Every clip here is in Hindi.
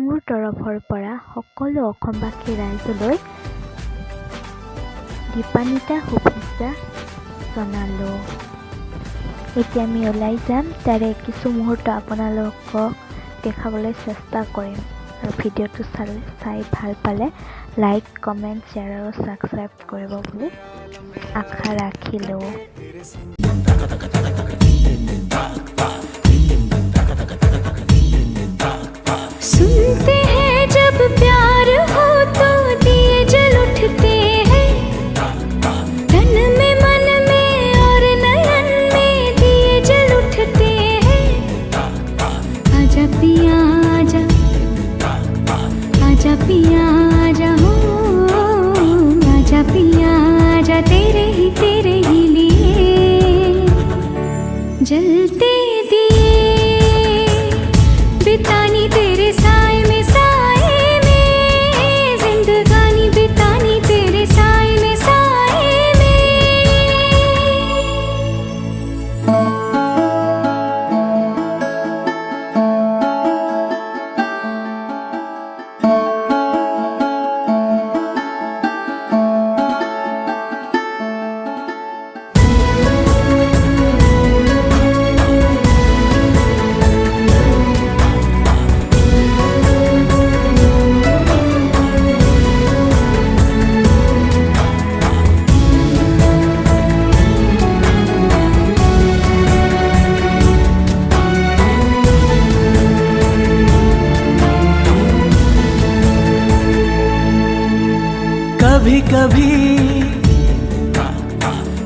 মোৰ তৰফৰ পৰা সকলো অসমবাসী ৰাইজলৈ দীপান্বিতা শুভেচ্ছা জনালোঁ। এতিয়া আমি ওলাই যাম, তাৰে কিছু মুহূৰ্ত আপোনালোকক দেখাবলৈ চেষ্টা কৰিম। আৰু ভিডিঅ'টো চাই ভাল পালে লাইক, কমেণ্ট, শ্বেয়াৰ আৰু ছাবস্ক্ৰাইব কৰিব বুলি আশা ৰাখিলোঁ। सुनते हैं जब प्यार हो तो दिए जल उठते हैं, तन में मन में और नयन में दिए जल उठते हैं। आजा पिया आजा, आजा पिया आजा हो, आजा पिया आजा, तेरे ही लिए जलते दिए बितानी तेरे साए में, साए में जिंदगानी बितानी तेरे साए में, साए में।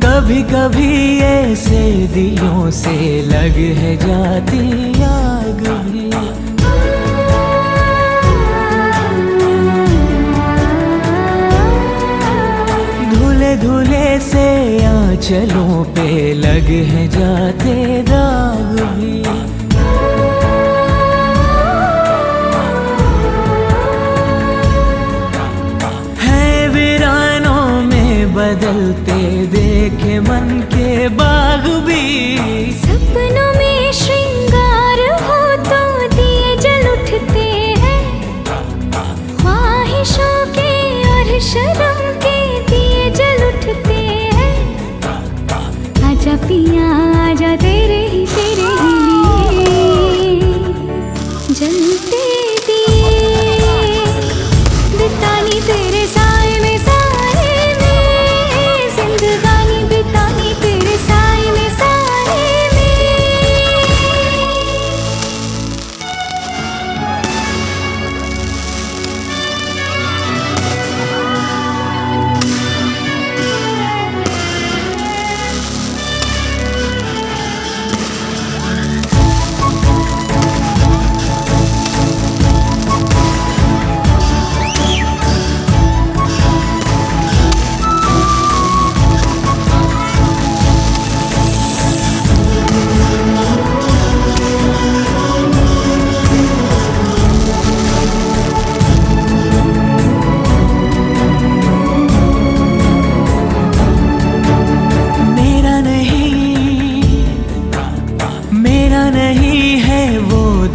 कभी कभी ऐसे दिलों से लग है जाती आग भी। धुले धुले से आंचलों पे लग है जाते दाग भी। बदलते देखे मन के बाग भी। सपनों में श्रृंगार हो तो दिए जल उठते हैं, ख्वाहिशों के और शर्म के दिए जल उठते हैं। आजा पिया आजा, तेरे ही लिए जलते दिए बितानी तेरे साए में, साए में जिंदगानी बितानी तेरे साए में, साए में।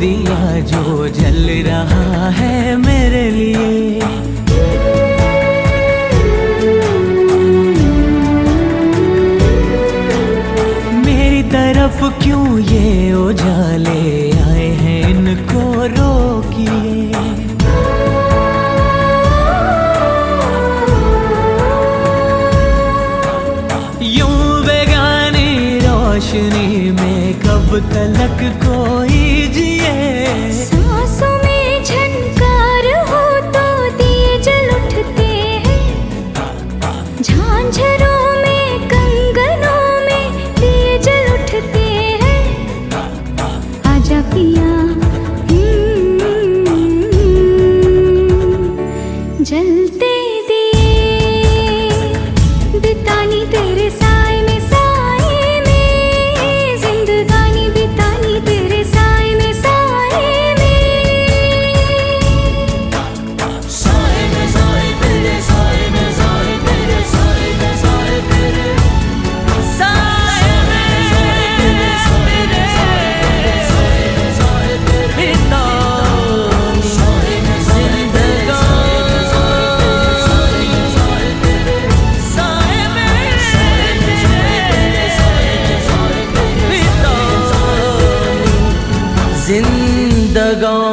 दिया जो जल रहा है मेरे लिए, मेरी तरफ क्यों ये उजाले आए हैं, इनको रोकिए। यूं बेगानी रोशनी में कब तलक कोई जिए। सांसों में झनकार हो तो दिए जल उठते हैं, झांझरों में कंगनों में दिए जल उठते हैं। आजा पिया जलते दिए बितानी तेरे साए में, साए में जिंदगानी बितानी तेरे जिंदगानी